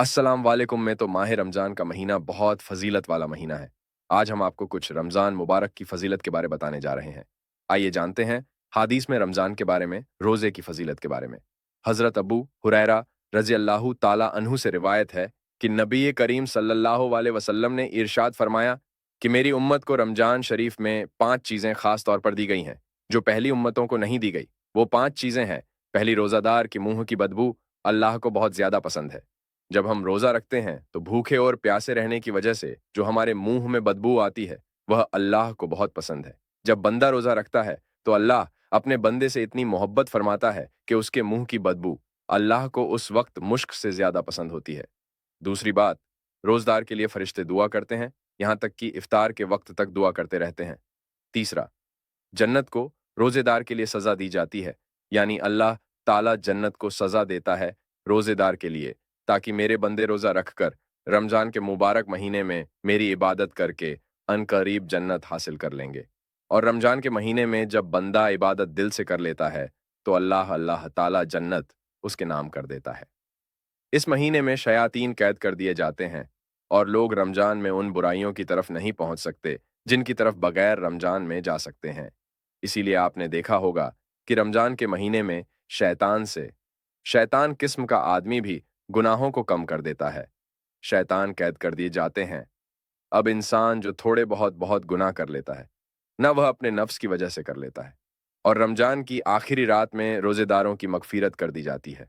अस्सलाम वालेकुम में तो माह रमज़ान का महीना बहुत फजीलत वाला महीना है। आज हम आपको कुछ रमज़ान मुबारक की फजीलत के बारे बताने जा रहे हैं। आइए जानते हैं हादीस में रमज़ान के बारे में, रोज़े की फजीलत के बारे में। हज़रत अबू हुरैरा रज़ी अल्लाहु ताला अन्हु से रिवायत है कि नबी करीम सल्लल्लाहु अलैहि वसल्लम ने इरशाद फरमाया कि मेरी उम्मत को रमज़ान शरीफ में 5 चीज़ें ख़ास तौर पर दी गई हैं, जो पहली उम्मतों को नहीं दी गई। वो 5 चीज़ें हैं। पहली, रोज़ादार की मुँह की बदबू अल्लाह को बहुत ज़्यादा पसंद है। जब हम रोजा रखते हैं तो भूखे और प्यासे रहने की वजह से जो हमारे मुंह में बदबू आती है वह अल्लाह को बहुत पसंद है। जब बंदा रोजा रखता है तो अल्लाह अपने बंदे से इतनी मोहब्बत फरमाता है कि उसके मुंह की बदबू अल्लाह को उस वक्त मुश्क से ज्यादा पसंद होती है। दूसरी बात, रोजदार के लिए फरिश्ते दुआ करते हैं, यहां तक कि इफ्तार के वक्त तक दुआ करते रहते हैं। तीसरा, जन्नत को रोजेदार के लिए सजा दी जाती है, यानी अल्लाह ताला जन्नत को सजा देता है रोजेदार के लिए, ताकि मेरे बंदे रोजा रखकर रमजान के मुबारक महीने में मेरी इबादत करके अनकरीब जन्नत हासिल कर लेंगे। और रमजान के महीने में जब बंदा इबादत दिल से कर लेता है तो अल्लाह अल्लाह ताला जन्नत उसके नाम कर देता है। इस महीने में शयातीन कैद कर दिए जाते हैं और लोग रमजान में उन बुराइयों की तरफ नहीं पहुंच सकते जिनकी तरफ बगैर रमजान में जा सकते हैं। इसीलिए आपने देखा होगा कि रमजान के महीने में शैतान किस्म का आदमी भी गुनाहों को कम कर देता है। शैतान कैद कर दिए जाते हैं। अब इंसान जो थोड़े बहुत बहुत गुनाह कर लेता है, ना वह अपने नफ्स की वजह से कर लेता है। और रमजान की आखिरी रात में रोजेदारों की मगफिरत कर दी जाती है।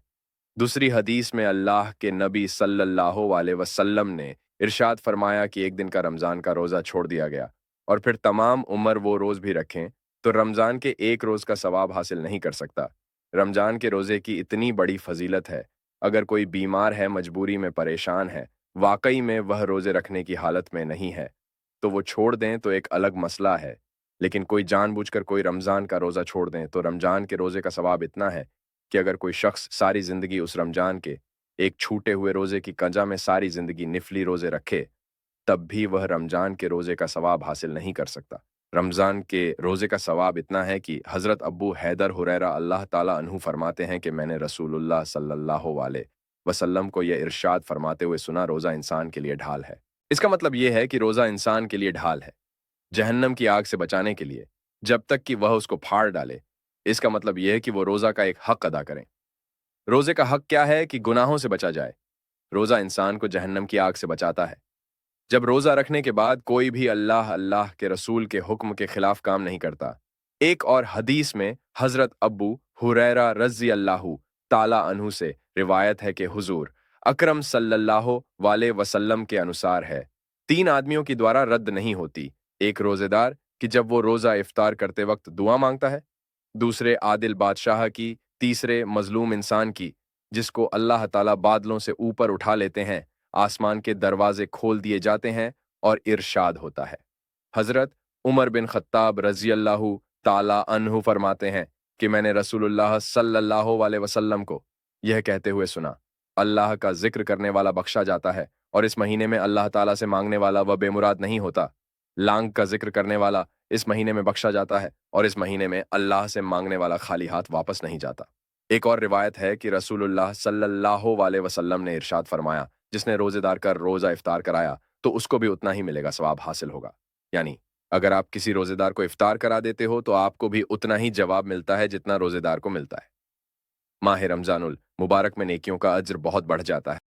दूसरी हदीस में अल्लाह के नबी सल्लल्लाहु अलैहि वसल्लम ने इरशाद फरमाया कि एक दिन का रमजान का रोजा छोड़ दिया गया और फिर तमाम उम्र वो रोज भी रखें तो रमजान के एक रोज का सवाब हासिल नहीं कर सकता। रमजान के रोजे की इतनी बड़ी फजीलत है, अगर कोई बीमार है, मजबूरी में परेशान है, वाकई में वह रोजे रखने की हालत में नहीं है, तो वो छोड़ दें तो एक अलग मसला है। लेकिन कोई जानबूझकर कोई रमजान का रोजा छोड़ दें तो रमजान के रोजे का सवाब इतना है कि अगर कोई शख्स सारी जिंदगी उस रमजान के एक छूटे हुए रोजे की कजा में सारी जिंदगी निफली रोजे रखे, तब भी वह रमजान के रोजे का सवाब हासिल नहीं कर सकता। रमजान के रोजे का सवाब इतना है कि हजरत अब्बू हैदर हुरैरा अल्लाह ताला अन्हु फरमाते हैं कि मैंने रसूलुल्लाह सल्लल्लाहु अलैहि वसल्लम को यह इरशाद फरमाते हुए सुना, रोजा इंसान के लिए ढाल है। इसका मतलब यह है कि रोजा इंसान के लिए ढाल है, जहन्नम की आग से बचाने के लिए, जब तक कि वह उसको फाड़ डाले। इसका मतलब यह है कि वो रोजा का एक हक अदा करें। रोजे का हक क्या है? कि गुनाहों से बचा जाए। रोजा इंसान को जहन्नम की आग से बचाता है। जब रोजा रखने के बाद कोई भी अल्लाह अल्लाह के रसूल के हुक्म के खिलाफ काम नहीं करता। एक और हदीस में हजरत अब्बू हुरैरा रज़ी अल्लाहु ताला अन्हु से रिवायत है कि हुजूर अकरम सल्लल्लाहु अलैहि वसल्लम के अनुसार है, 3 आदमियों की द्वारा रद्द नहीं होती। एक रोजेदार कि जब वो रोजा इफ्तार करते वक्त दुआ मांगता है, दूसरे आदिल बादशाह की, तीसरे मजलूम इंसान की जिसको अल्लाह ताला बादलों से ऊपर उठा लेते हैं, आसमान के दरवाजे खोल दिए जाते हैं और इरशाद होता है। हजरत उमर बिन खत्ताब रजी अल्लाहु ताला अन्हु फरमाते हैं कि मैंने रसूलुल्लाह सल्लल्लाहु अलैहि वसल्लम को यह कहते हुए सुना, अल्लाह का जिक्र करने वाला बख्शा जाता है और इस महीने में अल्लाह ताला से मांगने वाला वह बेमुराद नहीं होता। लांग का जिक्र करने वाला इस महीने में बख्शा जाता है और इस महीने में अल्लाह से मांगने वाला खाली हाथ वापस नहीं जाता। एक और रिवायत है कि रसूलुल्लाह सल्लल्लाहु अलैहि वसल्लम ने इरशाद फरमाया, जिसने रोजेदार का रोजा इफ्तार कराया तो उसको भी उतना ही मिलेगा, सवाब हासिल होगा। यानी अगर आप किसी रोजेदार को इफ्तार करा देते हो तो आपको भी उतना ही जवाब मिलता है जितना रोजेदार को मिलता है। माह रमजानुल मुबारक में नेकियों का अज्र बहुत बढ़ जाता है।